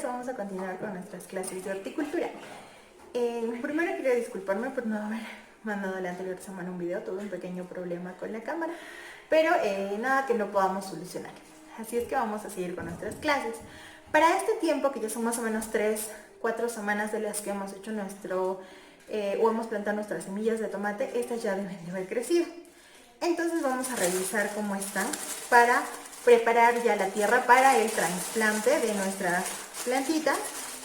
Vamos a continuar con nuestras clases de horticultura. Primero quiero disculparme por no haber mandado la anterior semana un video. Tuve un pequeño problema con la cámara, pero nada que no podamos solucionar. Así es que vamos a seguir con nuestras clases. Para este tiempo, que ya son más o menos 3-4 semanas de las que hemos hecho o hemos plantado nuestras semillas de tomate, estas ya deben de haber crecido. Entonces vamos a revisar cómo están para preparar ya la tierra para el trasplante de nuestras plantitas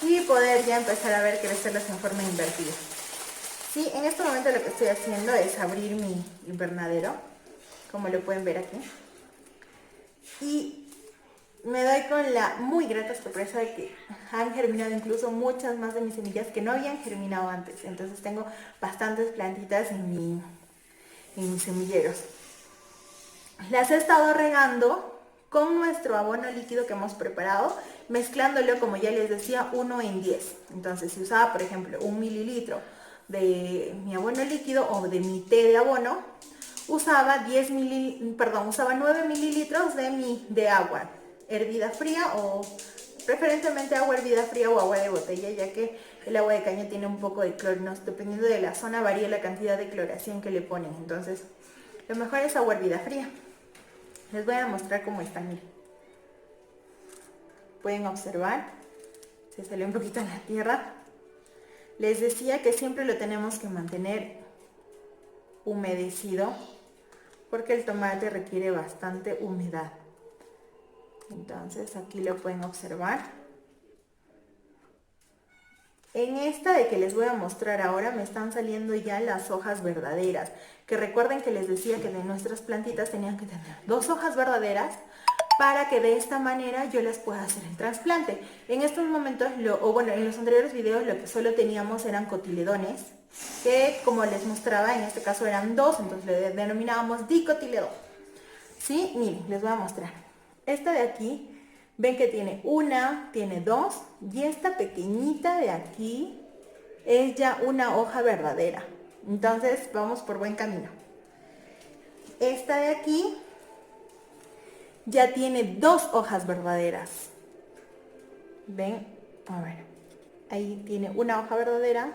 y poder ya empezar a ver crecerlas en forma invertida. Sí, en este momento lo que estoy haciendo es abrir mi invernadero, como lo pueden ver aquí. Y me doy con la muy grata sorpresa de que han germinado incluso muchas más de mis semillas que no habían germinado antes. Entonces tengo bastantes plantitas en mis semilleros. Las he estado regando con nuestro abono líquido que hemos preparado, mezclándolo, como ya les decía, 1 en 10. Entonces, si usaba, por ejemplo, 1 mililitro de mi abono líquido o de mi té de abono, usaba 9 mililitros de agua hervida fría, o preferentemente agua hervida fría o agua de botella, ya que el agua de caña tiene un poco de cloro. Dependiendo de la zona varía la cantidad de cloración que le ponen. Entonces, lo mejor es agua hervida fría. Les voy a mostrar cómo están, miren. Pueden observar, se salió un poquito en la tierra. Les decía que siempre lo tenemos que mantener humedecido, porque el tomate requiere bastante humedad. Entonces aquí lo pueden observar. En esta de que les voy a mostrar ahora me están saliendo ya las hojas verdaderas, que recuerden que les decía que de nuestras plantitas tenían que tener 2 hojas verdaderas para que de esta manera yo les pueda hacer el trasplante. En estos momentos, en los anteriores videos lo que solo teníamos eran cotiledones, que como les mostraba, en este caso eran 2, entonces le denominábamos dicotiledón. ¿Sí? Miren, les voy a mostrar. Esta de aquí, ven que tiene una, tiene 2, y esta pequeñita de aquí es ya una hoja verdadera. Entonces vamos por buen camino. Esta de aquí ya tiene 2 hojas verdaderas. Ven, a ver, ahí tiene una hoja verdadera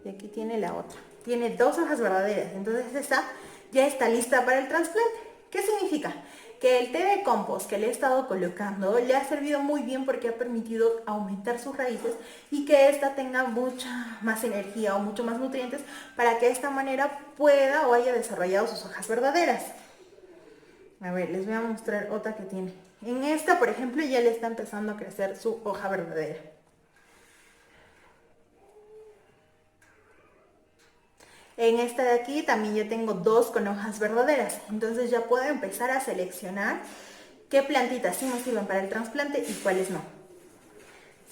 y aquí tiene la otra. Tiene 2 hojas verdaderas, entonces esta ya está lista para el trasplante. ¿Qué significa? Que el té de compost que le he estado colocando le ha servido muy bien, porque ha permitido aumentar sus raíces y que ésta tenga mucha más energía o mucho más nutrientes, para que de esta manera pueda o haya desarrollado sus hojas verdaderas. A ver, les voy a mostrar otra que tiene. En esta, por ejemplo, ya le está empezando a crecer su hoja verdadera. En esta de aquí también ya tengo 2 con hojas verdaderas. Entonces ya puedo empezar a seleccionar qué plantitas sí me sirven para el trasplante y cuáles no.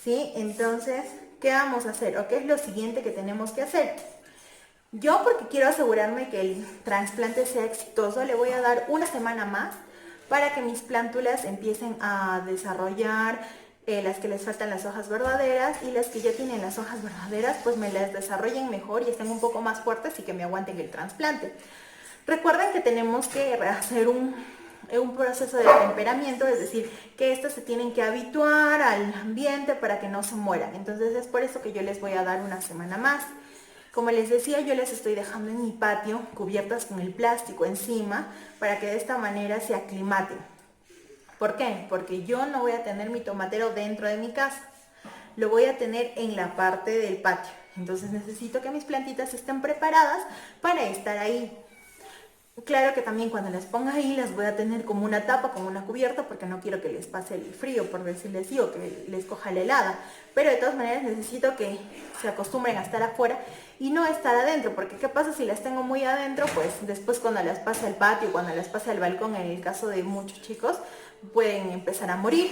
¿Sí? Entonces, ¿qué vamos a hacer? ¿O qué es lo siguiente que tenemos que hacer? Yo, porque quiero asegurarme que el trasplante sea exitoso, le voy a dar una semana más para que mis plántulas empiecen a desarrollar las que les faltan las hojas verdaderas, y las que ya tienen las hojas verdaderas pues me las desarrollen mejor y estén un poco más fuertes y que me aguanten el trasplante. Recuerden que tenemos que hacer un proceso de temperamiento, es decir, que estas se tienen que habituar al ambiente para que no se mueran. Entonces es por eso que yo les voy a dar una semana más. Como les decía, yo les estoy dejando en mi patio cubiertas con el plástico encima, para que de esta manera se aclimaten. ¿Por qué? Porque yo no voy a tener mi tomatero dentro de mi casa, lo voy a tener en la parte del patio. Entonces necesito que mis plantitas estén preparadas para estar ahí. Claro que también cuando las ponga ahí las voy a tener como una tapa, como una cubierta, porque no quiero que les pase el frío, por decirles así, o que les coja la helada. Pero de todas maneras necesito que se acostumbren a estar afuera y no estar adentro, porque ¿qué pasa si las tengo muy adentro? Pues después, cuando las pase al patio, cuando las pase al balcón, en el caso de muchos chicos, pueden empezar a morir.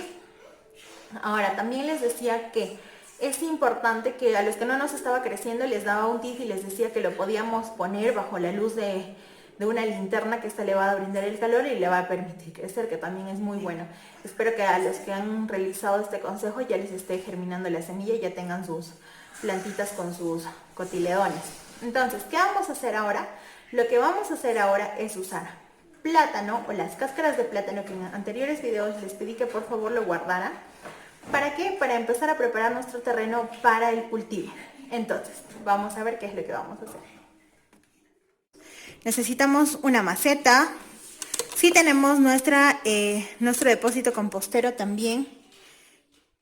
Ahora, también les decía que es importante que a los que no nos estaba creciendo les daba un tip y les decía que lo podíamos poner bajo la luz de una linterna, que esta le va a brindar el calor y le va a permitir crecer, que también es muy bueno. Espero que a los que han realizado este consejo ya les esté germinando la semilla y ya tengan sus plantitas con sus cotiledones. Entonces, ¿qué vamos a hacer ahora? Lo que vamos a hacer ahora es usar plátano, o las cáscaras de plátano, que en anteriores videos les pedí que por favor lo guardaran, ¿Para qué? Para empezar a preparar nuestro terreno para el cultivo. Entonces, vamos a ver qué es lo que vamos a hacer. Necesitamos una maceta. Si tenemos nuestro depósito compostero también,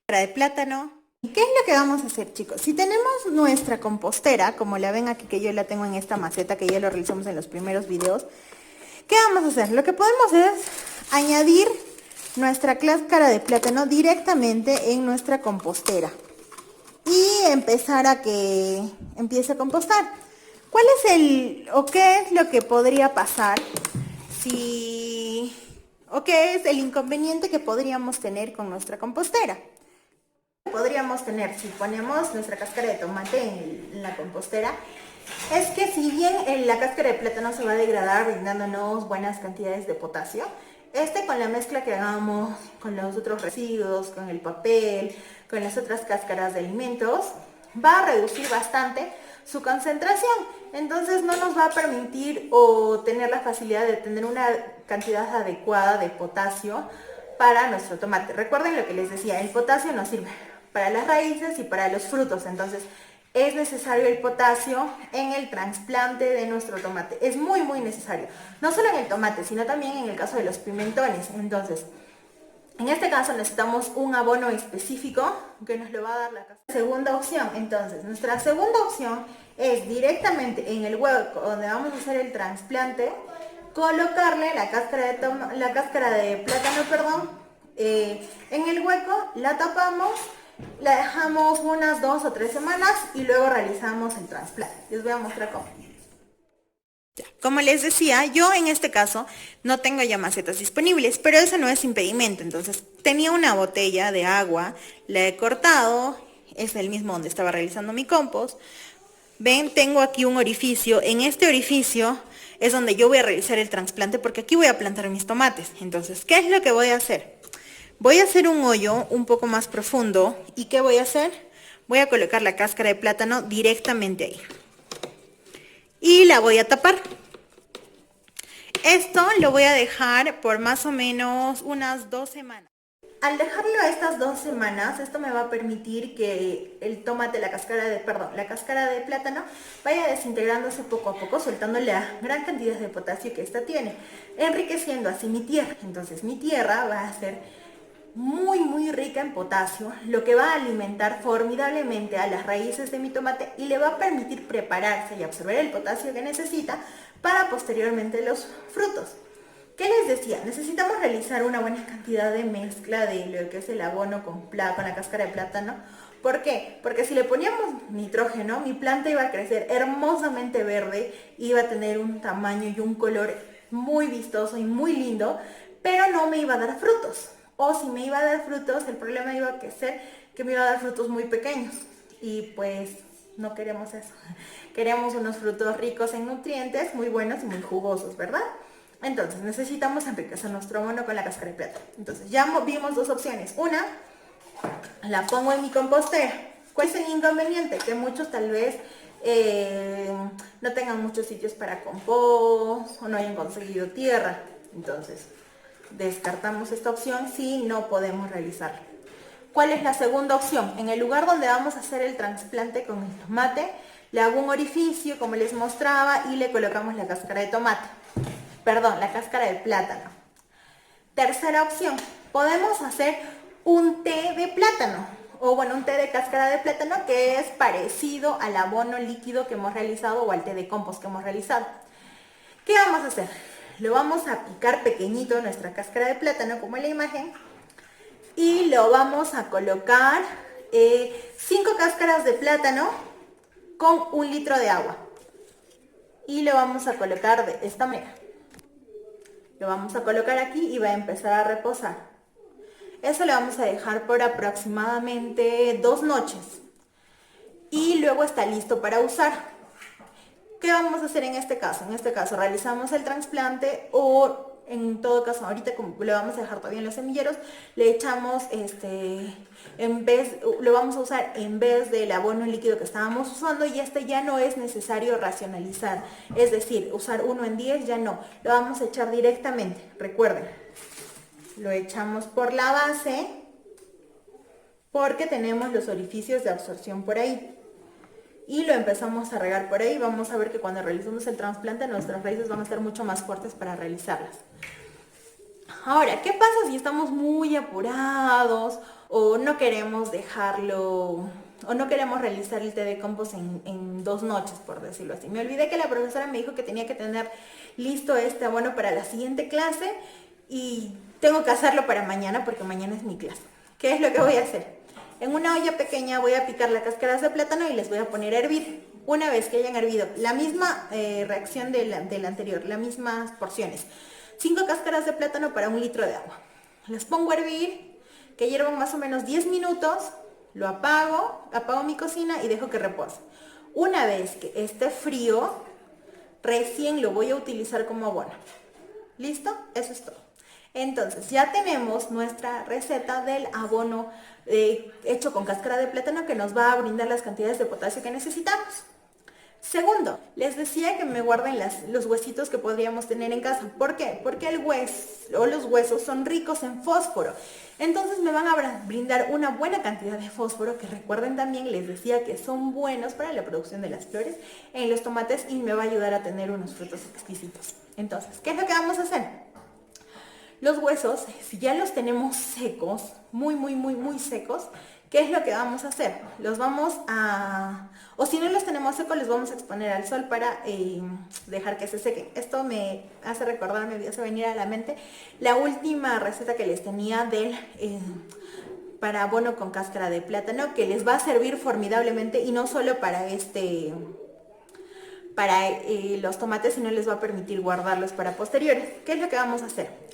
de plátano. ¿Y qué es lo que vamos a hacer, chicos? Si tenemos nuestra compostera, como la ven aquí que yo la tengo en esta maceta, que ya lo realizamos en los primeros videos, ¿qué vamos a hacer? Lo que podemos es añadir nuestra cáscara de plátano directamente en nuestra compostera y empezar a que empiece a compostar. ¿Cuál es o qué es lo que podría pasar o qué es el inconveniente que podríamos tener con nuestra compostera? Podríamos tener, si ponemos nuestra cáscara de tomate en la compostera, es que si bien la cáscara de plátano se va a degradar brindándonos buenas cantidades de potasio, con la mezcla que hagamos con los otros residuos, con el papel, con las otras cáscaras de alimentos, va a reducir bastante su concentración. Entonces no nos va a permitir o tener la facilidad de tener una cantidad adecuada de potasio para nuestro tomate. Recuerden lo que les decía, el potasio nos sirve para las raíces y para los frutos. Entonces es necesario el potasio en el trasplante de nuestro tomate. Es muy necesario. No solo en el tomate, sino también en el caso de los pimentones. Entonces, en este caso necesitamos un abono específico que nos lo va a dar la casa. Segunda opción, entonces, nuestra segunda opción es directamente en el hueco donde vamos a hacer el trasplante, colocarle la cáscara de plátano, en el hueco, la tapamos, la dejamos unas 2 o 3 semanas y luego realizamos el trasplante. Les voy a mostrar cómo. Como les decía, yo en este caso no tengo ya macetas disponibles, pero eso no es impedimento. Entonces tenía una botella de agua, la he cortado, es el mismo donde estaba realizando mi compost. Ven, tengo aquí un orificio. En este orificio es donde yo voy a realizar el trasplante porque aquí voy a plantar mis tomates. Entonces, ¿qué es lo que voy a hacer? Voy a hacer un hoyo un poco más profundo. ¿Y qué voy a hacer? Voy a colocar la cáscara de plátano directamente ahí. Y la voy a tapar. Esto lo voy a dejar por más o menos unas 2 semanas. Al dejarlo estas 2 semanas, esto me va a permitir que el tomate, la cáscara de plátano vaya desintegrándose poco a poco, soltando la gran cantidad de potasio que esta tiene, enriqueciendo así mi tierra. Entonces mi tierra va a ser muy rica en potasio, lo que va a alimentar formidablemente a las raíces de mi tomate y le va a permitir prepararse y absorber el potasio que necesita para posteriormente los frutos. ¿Qué les decía? Necesitamos realizar una buena cantidad de mezcla de lo que es el abono con la cáscara de plátano. ¿Por qué? Porque si le poníamos nitrógeno, mi planta iba a crecer hermosamente verde, iba a tener un tamaño y un color muy vistoso y muy lindo, pero no me iba a dar frutos. O si me iba a dar frutos, el problema iba a ser que me iba a dar frutos muy pequeños. Y pues no queremos eso. Queremos unos frutos ricos en nutrientes, muy buenos y muy jugosos, ¿verdad? Entonces necesitamos enriquecer nuestro abono con la cáscara de plátano. Entonces ya vimos 2 opciones. Una, la pongo en mi compostera. ¿Cuál es el inconveniente? Que muchos tal vez no tengan muchos sitios para compost o no hayan conseguido tierra. Entonces descartamos esta opción si no podemos realizarla. ¿Cuál es la segunda opción? En el lugar donde vamos a hacer el trasplante con el tomate, le hago un orificio como les mostraba y le colocamos la cáscara de tomate. La cáscara de plátano. Tercera opción, podemos hacer un té de plátano, o bueno, un té de cáscara de plátano que es parecido al abono líquido que hemos realizado o al té de compost que hemos realizado. ¿Qué vamos a hacer? Lo vamos a picar pequeñito en nuestra cáscara de plátano, como en la imagen, y lo vamos a colocar 5 cáscaras de plátano con 1 litro de agua. Y lo vamos a colocar de esta manera. Lo vamos a colocar aquí y va a empezar a reposar. Eso lo vamos a dejar por aproximadamente 2 noches. Y luego está listo para usar. ¿Qué vamos a hacer en este caso? En este caso realizamos el trasplante o en todo caso, ahorita como lo vamos a dejar todavía en los semilleros, le echamos lo vamos a usar en vez del abono líquido que estábamos usando y ya no es necesario racionalizar. Es decir, usar 1 en 10 ya no, lo vamos a echar directamente. Recuerden, lo echamos por la base porque tenemos los orificios de absorción por ahí. Y lo empezamos a regar por ahí. Vamos a ver que cuando realicemos el trasplante nuestras raíces van a estar mucho más fuertes para realizarlas. Ahora, ¿qué pasa si estamos muy apurados o no queremos dejarlo, o no queremos realizar el té de compost en 2 noches, por decirlo así? Me olvidé que la profesora me dijo que tenía que tener listo este abono para la siguiente clase y tengo que hacerlo para mañana porque mañana es mi clase. ¿Qué es lo que voy a hacer? En una olla pequeña voy a picar las cáscaras de plátano y les voy a poner a hervir. Una vez que hayan hervido, la misma reacción de la anterior, las mismas porciones. 5 cáscaras de plátano para 1 litro de agua. Las pongo a hervir, que hiervan más o menos 10 minutos, lo apago mi cocina y dejo que repose. Una vez que esté frío, recién lo voy a utilizar como abono. ¿Listo? Eso es todo. Entonces, ya tenemos nuestra receta del abono hecho con cáscara de plátano que nos va a brindar las cantidades de potasio que necesitamos. Segundo, les decía que me guarden los huesitos que podríamos tener en casa. ¿Por qué? Porque el hueso o los huesos son ricos en fósforo. Entonces me van a brindar una buena cantidad de fósforo, que recuerden también, les decía que son buenos para la producción de las flores en los tomates y me va a ayudar a tener unos frutos exquisitos. Entonces, ¿qué es lo que vamos a hacer? Los huesos, si ya los tenemos secos, muy secos, ¿qué es lo que vamos a hacer? Los vamos a... o si no los tenemos secos, los vamos a exponer al sol para dejar que se sequen. Esto me hace recordar, me hace venir a la mente la última receta que les tenía para abono con cáscara de plátano, que les va a servir formidablemente y no solo para los tomates, sino les va a permitir guardarlos para posteriores. ¿Qué es lo que vamos a hacer?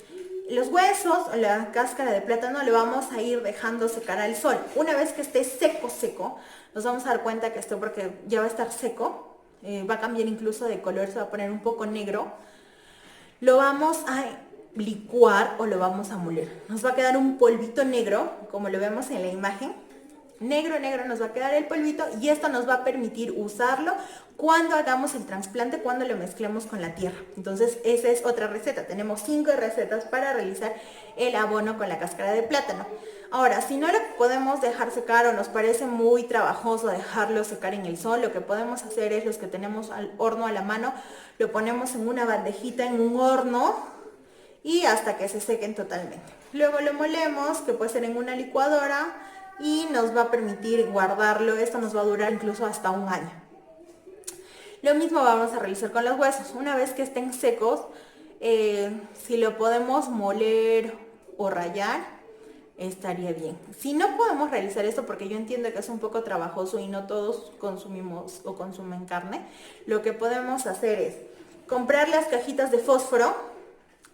Los huesos o la cáscara de plátano le vamos a ir dejando secar al sol. Una vez que esté seco, nos vamos a dar cuenta que esto, porque ya va a estar seco, va a cambiar incluso de color, se va a poner un poco negro. Lo vamos a licuar o lo vamos a moler. Nos va a quedar un polvito negro, como lo vemos en la imagen. Negro nos va a quedar el polvito y esto nos va a permitir usarlo cuando hagamos el trasplante, cuando lo mezclemos con la tierra. Entonces esa es otra receta. Tenemos 5 recetas para realizar el abono con la cáscara de plátano. Ahora, si no lo podemos dejar secar o nos parece muy trabajoso dejarlo secar en el sol, lo que podemos hacer es, los que tenemos al horno a la mano, lo ponemos en una bandejita en un horno y hasta que se sequen totalmente. Luego lo molemos, que puede ser en una licuadora, y nos va a permitir guardarlo. Esto nos va a durar incluso hasta 1 año. Lo mismo vamos a realizar con los huesos. Una vez que estén secos, si lo podemos moler o rallar, estaría bien. Si no podemos realizar esto, porque yo entiendo que es un poco trabajoso y no todos consumimos o consumen carne, lo que podemos hacer es comprar las cajitas de fósforo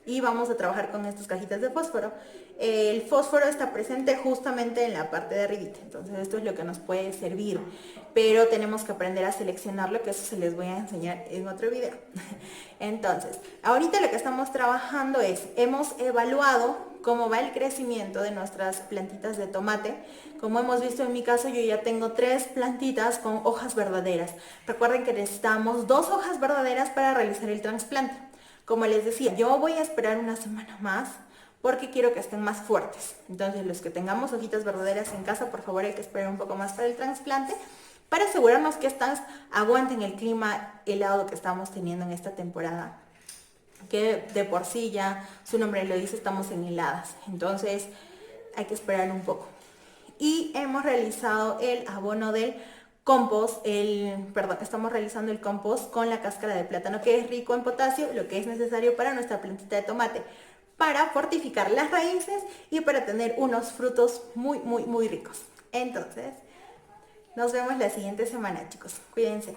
y vamos a trabajar con estas cajitas de fósforo. El fósforo está presente justamente en la parte de arribita, entonces esto es lo que nos puede servir, pero tenemos que aprender a seleccionarlo, que eso se les voy a enseñar en otro video. Entonces, ahorita lo que estamos trabajando es, hemos evaluado cómo va el crecimiento de nuestras plantitas de tomate. Como hemos visto en mi caso, yo ya tengo 3 plantitas con hojas verdaderas. Recuerden que necesitamos 2 hojas verdaderas para realizar el trasplante. Como les decía, yo voy a esperar 1 semana más porque quiero que estén más fuertes. Entonces, los que tengamos hojitas verdaderas en casa, por favor hay que esperar un poco más para el trasplante, para asegurarnos que estas aguanten el clima helado que estamos teniendo en esta temporada, que de por sí ya su nombre lo dice, estamos en heladas. Entonces hay que esperar un poco. Y hemos realizado el abono del compost, estamos realizando el compost con la cáscara de plátano, que es rico en potasio, lo que es necesario para nuestra plantita de tomate, para fortificar las raíces y para tener unos frutos muy ricos. Entonces, nos vemos la siguiente semana, chicos. Cuídense.